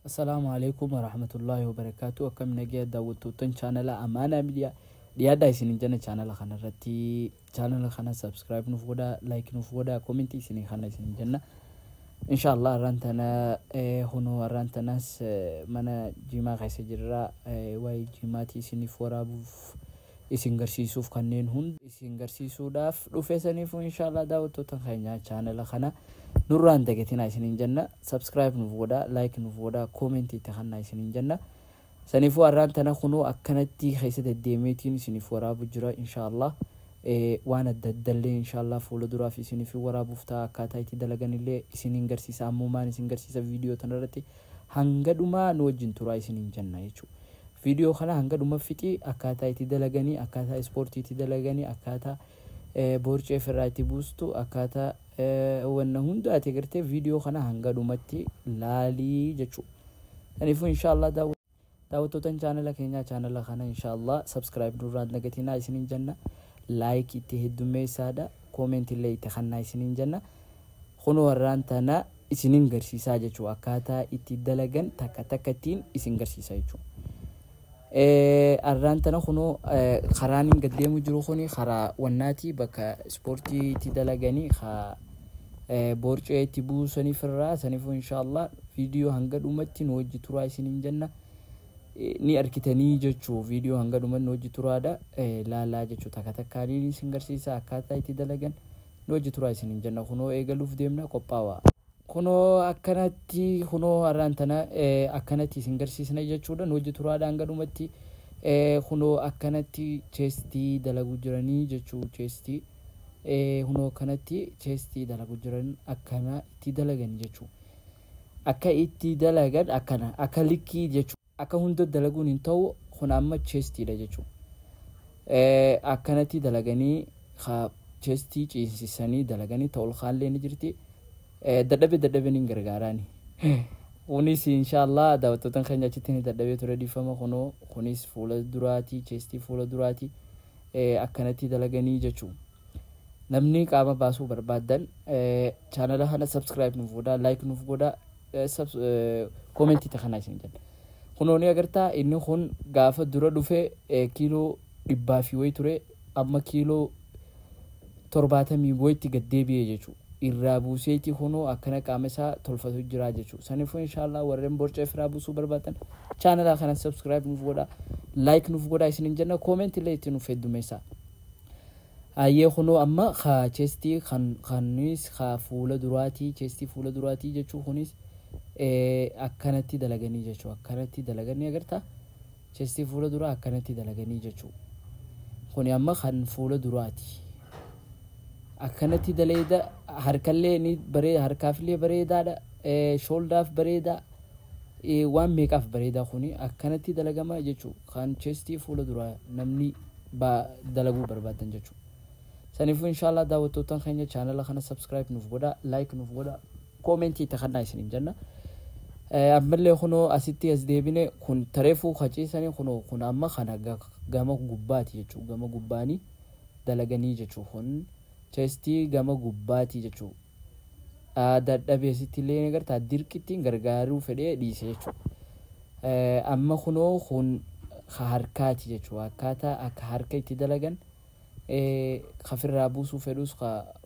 السلام عليكم ورحمة الله وبركاته. وكم نجي داوتوتن channel أمانة ميديا ديا دايسين جنة channel خنا رتي channel خنا subscribe نفودا like نفودا كومنتي سين خنا سين جنة إن شاء الله رانتنا هنو رانتناس منا جيما غيس جرا واي جيماتي سين فورا بوف إسنجرسي سوف كنين هند إسنجرسي سوداف رفيسني فو إن شاء الله داوتوتن خنا channel خنا نوران دقيتنا إسنين جنة subscribe نفودا like نفودا كومنتي تخنا إسنين جنة سنفو أرانتنا خنو أكنتي خيسة الديميتين سنفو رابو جرا إن شاء الله وانا الدلي إن شاء الله فولو درا في سنفو رابو فتا كاتايتي دلغاني اللي إسنين غرسيسا أمومان إسنين غرسيسا فيديو تنرتي هنگدوما نوجين ترا إسنين جنة يچو فيديو خنا هنگدوما فتي أكاتايتي دلغاني أكاتا سبورتي دلغاني أكاتا بورچه فرايتي بوستو أكاتا وانا هندو أتغرتي فيديو خنا هنگدومتي لالي جچو سنفو إن شاء الله داوتوتن channel كينيا channel خنا إن شاء الله subscribe دوران نغتينا إسنين جنة like يتهدومي سادا comment اللي يتخنا إسنين جنة خنو ورانتنا إسنين غرسيسا جچو أكاتا إتدلغن تكتين إسنين غرسيسا جچو أرانتنا خنو خرانين قديمو جرو خوني خرا وناتي بكا سبورتي تدلغني خا بورچه تبو سني فرا سنفو إن شاء الله فيديو هنگد أمتي نوجي ترا إسنين جنة ni arkitanii jechuu video hanga dhuman hojii turaadha laalaa jechuu takatakaanii singarsiisa akkaataa itti dalagan hojii turaa isin jenna kunoo eegaluuf deemna qophaawa kunoo akkanatti kunoo arantana akkanatti singarsiisna jechuudha hojii turaadha hanga dhumatti kunoo akkanatti chestii dalagu jiranii jechuu chestii kunoo kanatti chestii dalagu jiran akkana itti dalagan jechuu akka itti dalagan akkana akka likki jechuu akka hundo dalaguun hin ta'u kun amma chestii dha jechuun akkanatti dalaganii chestii ciisisanii dalaganii ta'ul khaallee ni jirti dadhabe ni gargaarani kunis inshallah daawwattoota keenya achitti ni dadhabee ture difama kunis fuula duraati chestii fuula duraati akkanatti dalaganii jechuun namni qaama baasuu barbaadan channel kana subscribe nuuf godhaa like nuuf godhaa comment takhana isin jedha kunoni agarta inni kun gaafa dura dhufe kilo dhibbaaf way ture amma kilo 70 wayitti gaddeebiye jechu irraa buuseeti kuno akkana qaamesa tolfatu jira jechu sanifu inshallah warren borcee firaa buusuu barbaadan channel kana subscribe nuuf godha like nuuf godha isin jenna comment illee itti nuuf heddumeessa ayye kuno amma kha chestii khanis kha fuula duraati chestii fuula duraati jechu kunis akkanatti dalaganii jechuu akkanatti dalaganii agarta chestii fuula dura akkanatti dalaganii jechuu kuni amma kan fuula duraati akkanatti daleeda harkallee ni bare harkaafillee bareedaadha shoulderaf bareeda waan meeqaaf bareeda kuni akkanatti dalagama jechuu kan chestii fuula dura namni ba dalaguu barbaadan jechuu sanifu inshallah daawwattoota keenya channel kana subscribe nuuf godha like nuuf godha comment takhana isin jenna ammallee kuno asitti as deebine kun tareefu qaciisanii kuno kun amma kana gama gubbaati jechuu gama gubbaani dalaganii jechuu kun chestii gama gubbaati jechuu dadhabee sittillee agarta dirqittiin gargaaruu fedhee dhiise jechuu amma kuno kun harkaati jechuu akkaataa akka harka itti dalagan khafirraa buusuu fedhus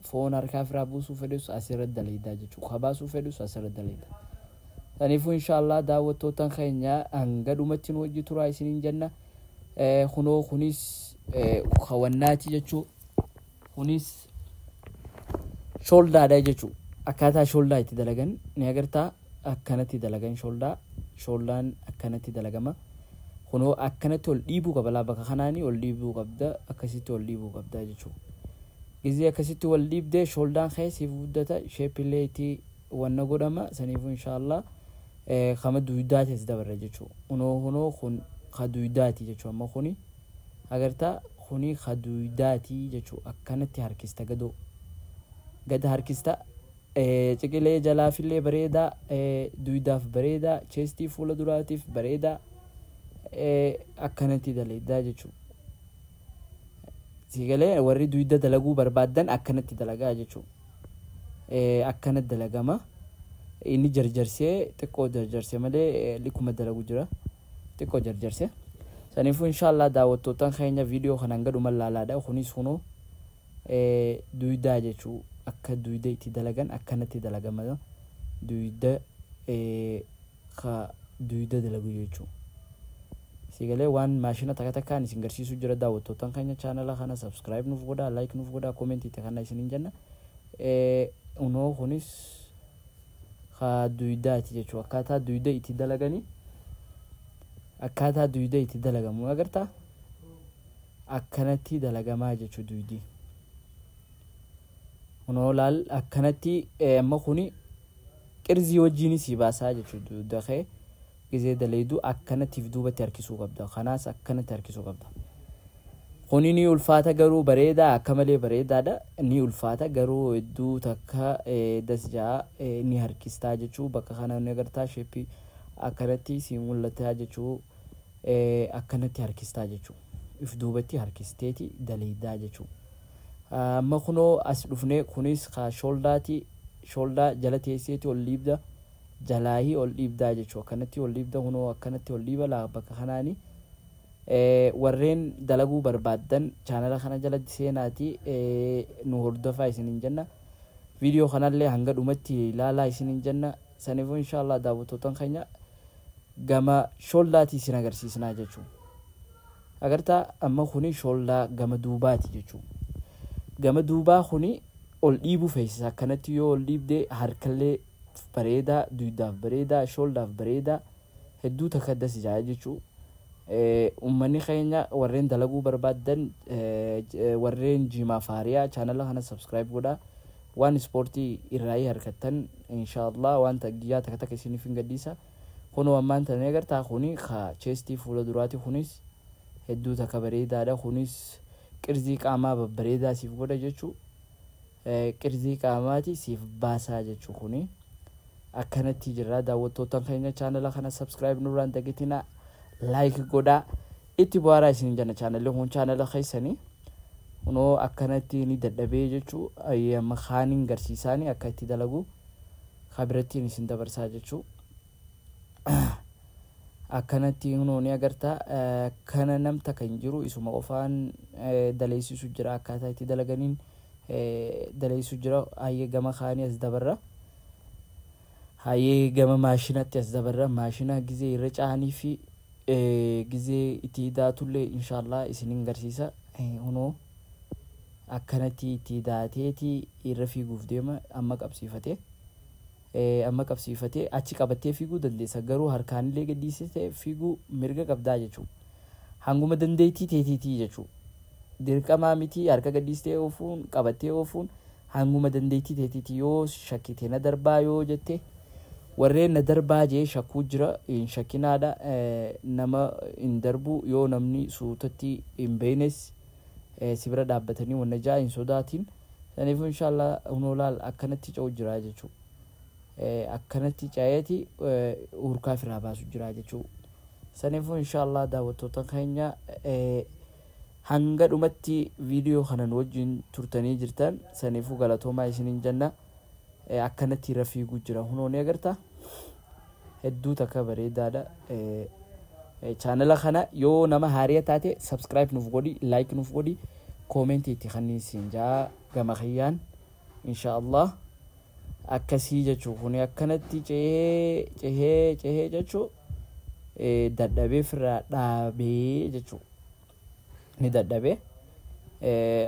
foon harkaafirraa buusuu fedhus asirra daleedaa jechuu khabaasuu fedhus asirra daleedaa sanifu inshallah daawwattoota keenya hanga dhumatti hojii turaa isin jenna kunoo kunis khawannaati jechuu kunis shoulder da jechuu akkaataa shoulder itti dalagan ni agarta akkanatti dalagan shouldern akkanatti dalagama kunoo akkanatti ol dhiibuu qaba bakka kanaani ol dhiibuu qabda akkasitti ol dhiibuu qabda jechuu gizee akkasitti ol dhiibde shoulder keessi fuudata shape illee wanna godhama sanifu inshallah khama duudaati dabarra jechuu kunoo kun khaduudaati jechuu amma kuni agarta kuni khaduudaati jechuu akkanatti harkista gada harkista ciqilee jalaafillee bareeda duudaaf bareeda chestii fuula duraatiif bareeda akkanatti daleedaa jechuu sigalee warri duuda dalaguu barbaadan akkanatti dalagaa jechuu akkanatti dalagama inni jarjarsee xiqqoo jarjarsee malee likuma dalagu jira xiqqoo jarjarsee saniifuu inshallah daawwattootaan keenya viidiyoo kanaan gadhuma laalaadha kunis kunoo duydaa jechuu akka duyda itti dalagan akkanatti dalagama duyda ka duyda dalagu jechuu sigalee waan maashina takka takkaan isin garsiisuu jira daawwattootaan keenya channel kana subscribe nuuf godhaa like nuuf godhaa comment itti kana isinin jenna unoo kunis ka duydaati jechuu akkaataa duyda itti dalaganii akkaataa duyda itti dalagamu agartaa akkanatti dalagamaa jechuu duydii unoo laal akkanatti amma kuni qirzii wajjiin si baasaa jechuu duyda kee gizee daleedu akkanatti duubatti harkisuu qabda kanaas akkanatti harkisuu qabda kuni ni ulfaata garuu bareeda akka malee bareedaadha ni ulfaata garuu hedduu takka dasjaa ni harkistaa jechuu bakka kana ni agartaa sheepii akkanatti si mul'ataa jechuu akkanatti harkistaa jechuu if duubatti harkisteeti daleedaa jechuu amma kunoo as dhufne kunis ka shouldaati shouldaa jala teesseeti ol liibda jalaahi ol dhiibdaa jechuu akkanatti ol dhiibda kunoo akkanatti ol dhiiba laa bakka kanaani warreen dalaguu barbaadan channel kana jalatti seenaati nu hordofaa isinin jenna viidiyoo kanallee hanga dhumatti ilaalaa isinin jenna saniifuu inshallah daawwattootaan keenya gama shouldaati isin agarsiisnaa jechuu agartaa amma kuni shouldaa gama duubaati jechuu gama duubaa kuni ol dhiibuu feesisa akkanatti yoo ol dhiibde harkallee bareedaa duydaaf bareedaa shouldaaf bareedaa hedduu takka dasjaa jechuu ummanni keenya warreen dalaguu barbaadan warreen jimaa faariyaa channel kana subscribe godhaa waan ispoortii irraayii harkattan inshallah waan taggiyaa takka takka isiniif hin gadhiisa kunoo ammaan tana agartaa kuni ka chestii fuula duraati kunis hedduu takka bareedaadha kunis qirzii qaamaa babbareedaa siif godha jechuu qirzii qaamaati siif baasaa jechuu kuni akkanatti jira daawwattootaan keenya channel kana subscribe nurraan dagitina like godhaa itti bu'aaraa isin jenna channel kun channel keessanii unoo akkanatti ni dadhabee jechuu amma khaanin garsiisaanii akka itti dalagu khabirattiin isin dabarsaa jechuu akkanatti unoo ni agartaa kana namta kan jiru isuma qofaan daleessisu jira akkaataa itti dalaganiin daleessu jira ayye gama khaanii as dabarra hayye gama maashinatti as dabarra maashina gizee irra caanii fi gizee itti daatullee inshallah isinin garsiisa unoo akkanatti itti daateeti irra fiiguuf deema amma qabsiifatee achi qabattee fiiguu dandeessa garuu harkaanillee gadhiisitee fiiguu mirga qabdaa jechuu hanguma dandeettii teetiitii jechuu dirqamaa miti harka gadhiistee oofuun qabattee oofuun hanguma dandeettii teetiitii yoo shakkitee na darbaa yoo jette warreen na darbaa jee shakkuu jira hin shakkinaadha nama hin darbu yoo namni suutatti hin beeynes sibira dhaabbatanii wanna jaa hin sodaatiin saniifuu inshallah unoo laal akkanatti ca'u jira jechuu akkanatti ca'eeti urkaa firaa baasu jira jechuu saniifuu inshallah daawwattoota keenya hanga dhumatti viidiyoo kanan wajjin turtanii jirtan saniifuu galatoomaa isinin jenna akkanatti irra fiiguu jira hunoo ni agartaa hedduu takka bareedaadha channel kana yoo nama haariya taate subscribe nuuf godhi like nuuf godhi comment itti khannisin jaa gama khiyyaan inshallah akkasii jechuu kuni akkanatti cehee jechuu dadhabee firraa dhaabee jechuu ni dadhabee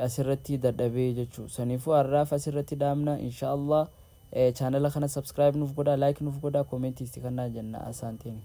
asirratti dadhabee jechuu saniifuu har'aaf asirratti dhaamna inshallah channel kana subscribe nuuf godhaa like nuuf godhaa comment itti kannaa jenna asaanteeni